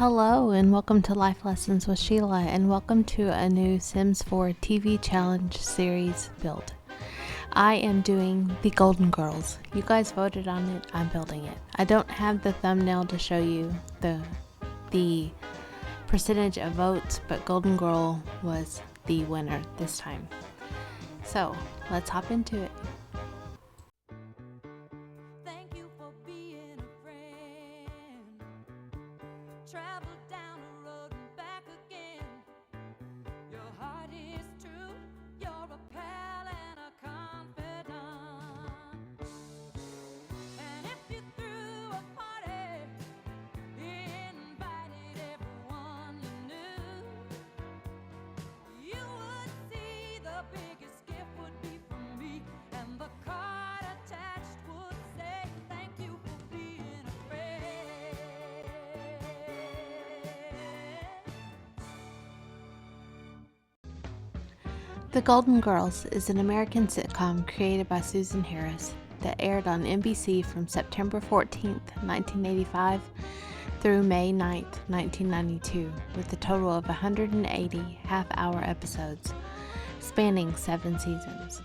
Hello and welcome to Life Lessons with Sheila, and welcome to a new Sims 4 TV challenge series build. I am doing the Golden Girls. You guys voted on it, I'm building it. I don't have the thumbnail to show you the percentage of votes, but Golden Girl was the winner this time. So let's hop into it. Thank you for being a friend. Travel down the road and back again. Your heart is true. You're a pal and a confidant. And if you threw a party, invited everyone you knew, you would see the biggest gift would be from me, and the card attached would say thank you for being a friend. The Golden Girls is an American sitcom created by Susan Harris that aired on NBC from September 14th, 1985 through May 9th, 1992, with a total of 180 half-hour episodes spanning 7 seasons.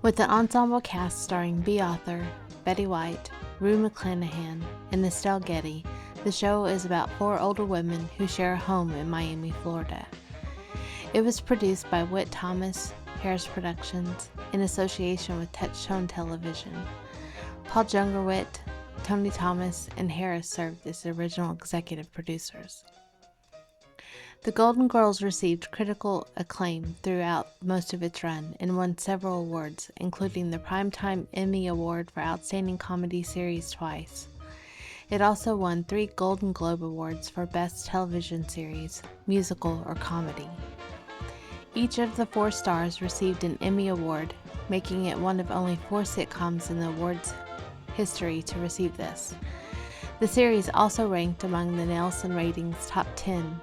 With an ensemble cast starring Bea Arthur, Betty White, Rue McClanahan, and Estelle Getty, the show is about 4 older women who share a home in Miami, Florida. It was produced by Whit Thomas, Harris Productions, in association with Touchstone Television. Paul Jungerwit, Tony Thomas, and Harris served as the original executive producers. The Golden Girls received critical acclaim throughout most of its run and won several awards, including the Primetime Emmy Award for Outstanding Comedy Series twice. It also won 3 Golden Globe Awards for Best Television Series, Musical, or Comedy. Each of the 4 stars received an Emmy Award, making it one of only 4 sitcoms in the awards history to receive this. The series also ranked among the Nielsen Ratings Top 10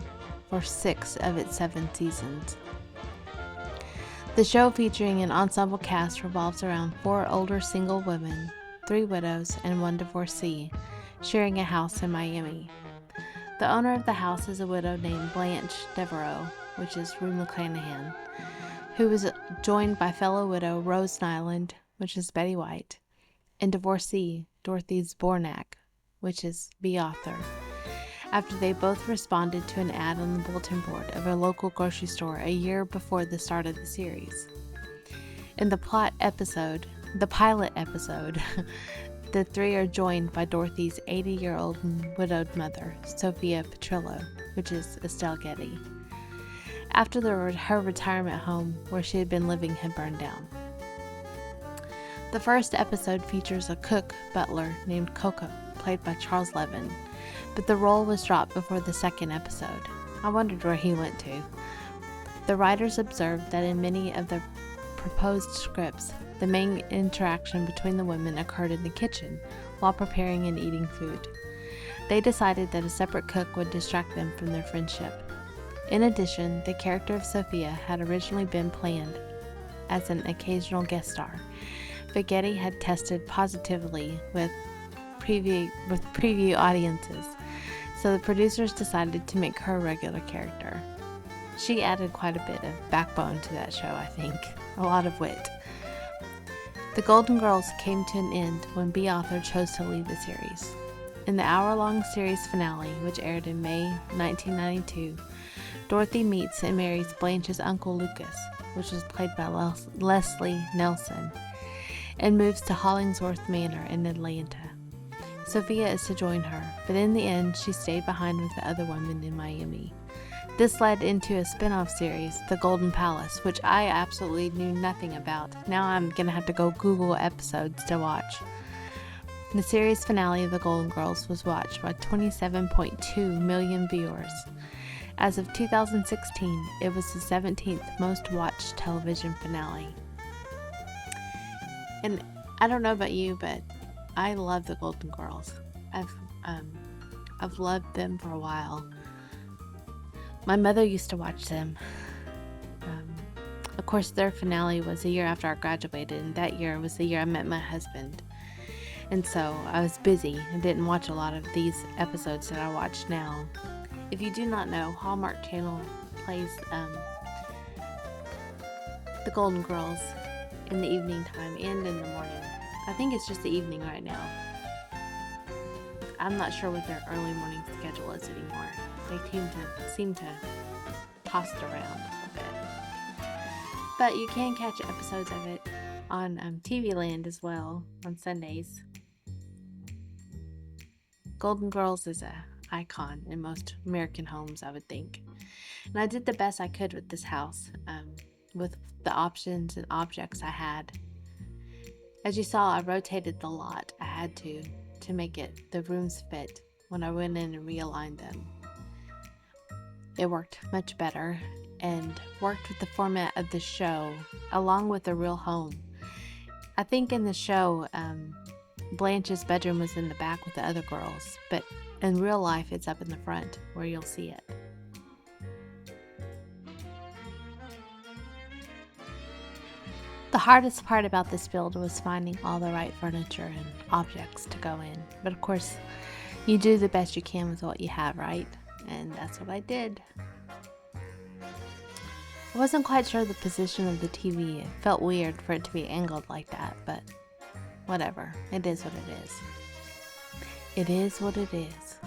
for 6 of its 7 seasons. The show, featuring an ensemble cast, revolves around 4 older single women, 3 widows, and 1 divorcee, sharing a house in Miami. The owner of the house is a widow named Blanche Devereaux, which is Rue McClanahan, who was joined by fellow widow Rose Nyland, which is Betty White, and divorcee Dorothy Zbornak, which is Bea Arthur, after they both responded to an ad on the bulletin board of a local grocery store a year before the start of the series. In the pilot episode, the 3 are joined by Dorothy's 80-year-old widowed mother, Sophia Petrillo, which is Estelle Getty, after her retirement home where she had been living had burned down. The first episode features a cook-butler named Coco, played by Charles Levin, but the role was dropped before the second episode. I wondered where he went to. The writers observed that in many of the proposed scripts, the main interaction between the women occurred in the kitchen while preparing and eating food. They decided that a separate cook would distract them from their friendship. In addition, the character of Sophia had originally been planned as an occasional guest star, but Getty had tested positively with preview audiences, so the producers decided to make her a regular character. She added quite a bit of backbone to that show, I think. A lot of wit. The Golden Girls came to an end when Bea Arthur chose to leave the series. In the hour-long series finale, which aired in May 1992, Dorothy meets and marries Blanche's uncle Lucas, which was played by Leslie Nelson, and moves to Hollingsworth Manor in Atlanta. Sophia is to join her, but in the end she stayed behind with the other women in Miami. This led into a spin-off series, The Golden Palace, which I absolutely knew nothing about. Now I'm going to have to go Google episodes to watch. The series finale of The Golden Girls was watched by 27.2 million viewers. As of 2016, it was the 17th most watched television finale. And I don't know about you, but I love The Golden Girls. I've loved them for a while. My mother used to watch them. Of course, their finale was the year after I graduated, and that year was the year I met my husband. And so I was busy and didn't watch a lot of these episodes that I watch now. If you do not know, Hallmark Channel plays the Golden Girls in the evening time and in the morning. I think it's just the evening right now. I'm not sure what their early morning schedule is anymore. They seem to toss it around a bit. But you can catch episodes of it on TV Land as well on Sundays. Golden Girls is a icon in most American homes, I would think. And I did the best I could with this house, with the options and objects I had. As you saw, I rotated the lot. I had to make it the rooms fit when I went in and realigned them. It worked much better and worked with the format of the show along with a real home. I think in the show, Blanche's bedroom was in the back with the other girls, but in real life it's up in the front where you'll see it. The hardest part about this build was finding all the right furniture and objects to go in. But of course, you do the best you can with what you have, right? And that's what I did. I wasn't quite sure the position of the TV. It felt weird for it to be angled like that, but whatever. It is what it is. It is what it is.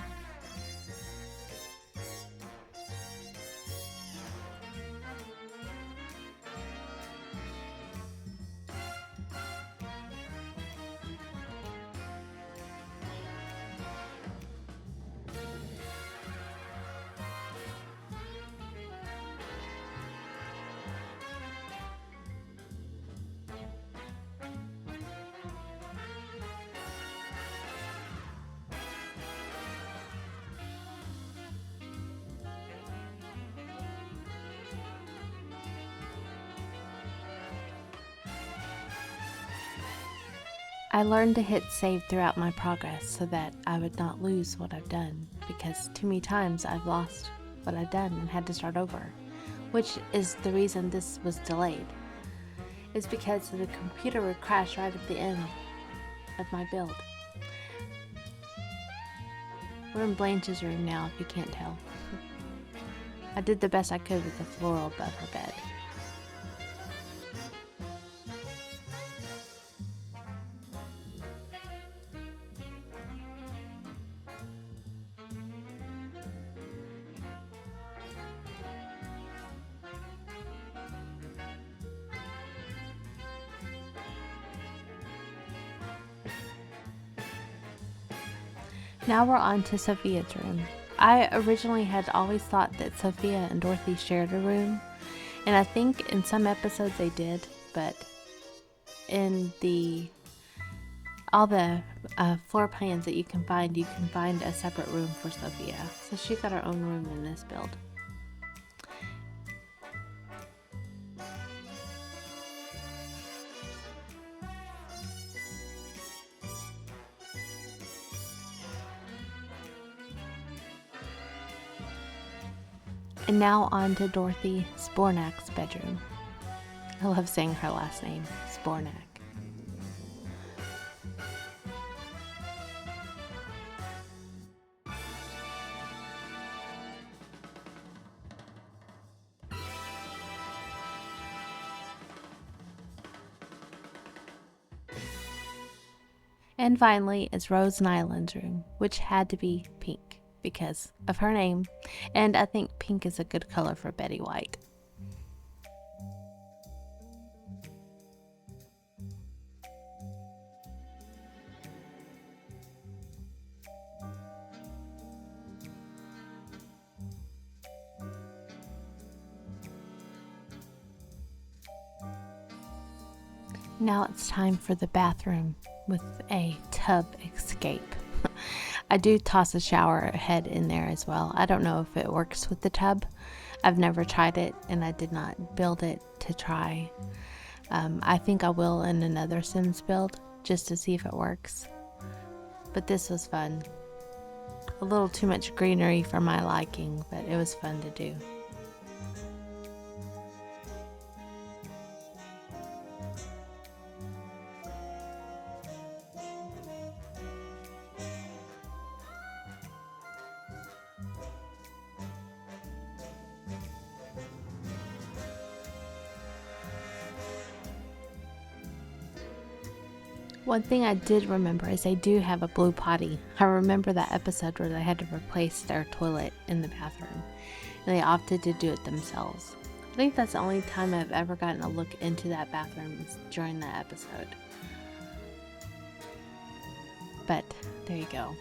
I learned to hit save throughout my progress so that I would not lose what I've done, because too many times I've lost what I've done and had to start over, which is the reason this was delayed. It's because the computer would crash right at the end of my build. We're in Blanche's room now, if you can't tell. I did the best I could with the floral above her bed. Now we're on to Sophia's room. I originally had always thought that Sophia and Dorothy shared a room, and I think in some episodes they did, but in all the floor plans that you can find a separate room for Sophia. So she got her own room in this build. And now on to Dorothy Spornak's bedroom. I love saying her last name, Spornak. And finally is Rose Nyland's room, which had to be pink because of her name, and I think pink is a good color for Betty White. Now it's time for the bathroom with a tub escape. I do toss a shower head in there as well. I don't know if it works with the tub. I've never tried it, and I did not build it to try. I think I will in another Sims build just to see if it works. But this was fun. A little too much greenery for my liking, but it was fun to do. One thing I did remember is they do have a blue potty. I remember that episode where they had to replace their toilet in the bathroom, and they opted to do it themselves. I think that's the only time I've ever gotten a look into that bathroom is during that episode. But there you go.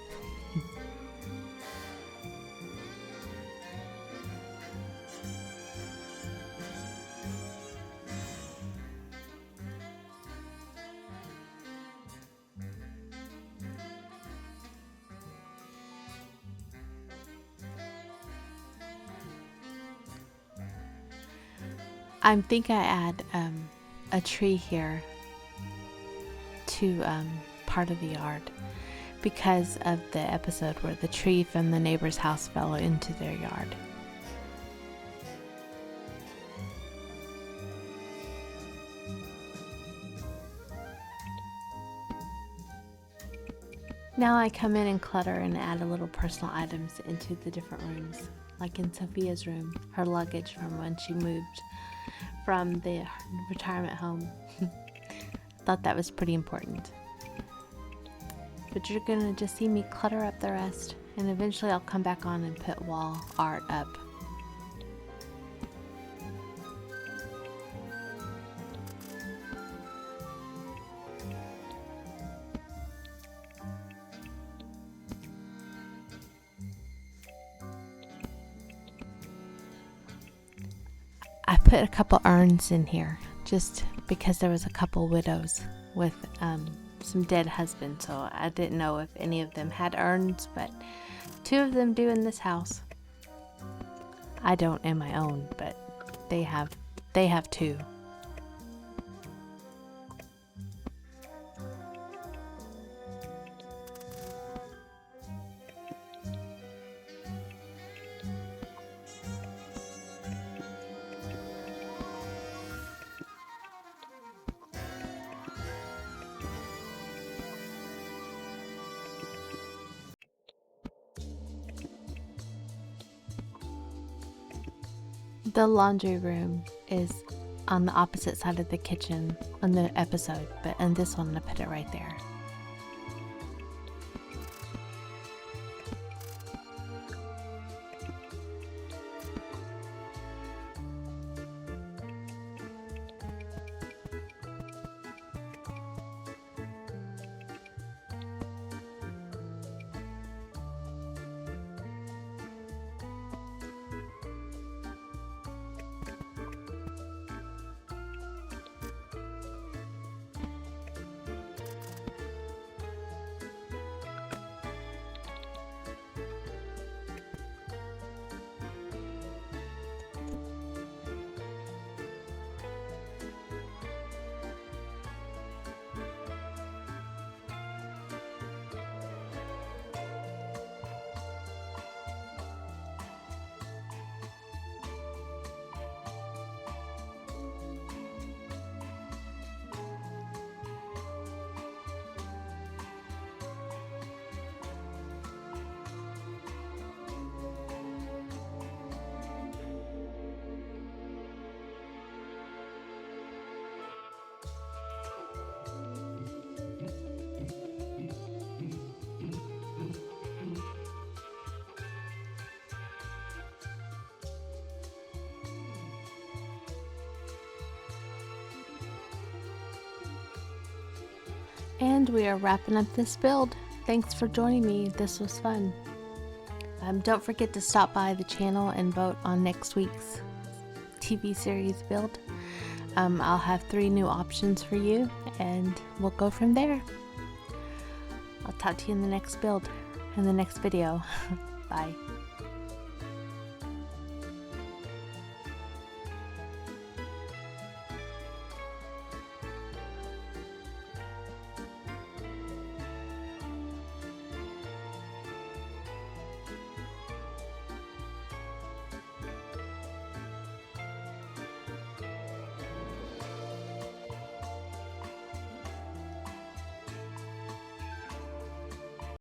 I think I add a tree here to part of the yard because of the episode where the tree from the neighbor's house fell into their yard. Now I come in and clutter and add a little personal items into the different rooms. Like in Sophia's room, her luggage from when she moved from the retirement home. Thought that was pretty important. But you're gonna just see me clutter up the rest, and eventually I'll come back on and put wall art up. I put a couple urns in here just because there was a couple widows with some dead husbands, so I didn't know if any of them had urns, but 2 of them do in this house. I don't in my own, but they have 2. The laundry room is on the opposite side of the kitchen on the episode, but in this one I put it right there. And we are wrapping up this build. Thanks for joining me. This was fun. Don't forget to stop by the channel and vote on next week's TV series build. I'll have 3 new options for you, and we'll go from there. I'll talk to you in the next build, in the next video. Bye.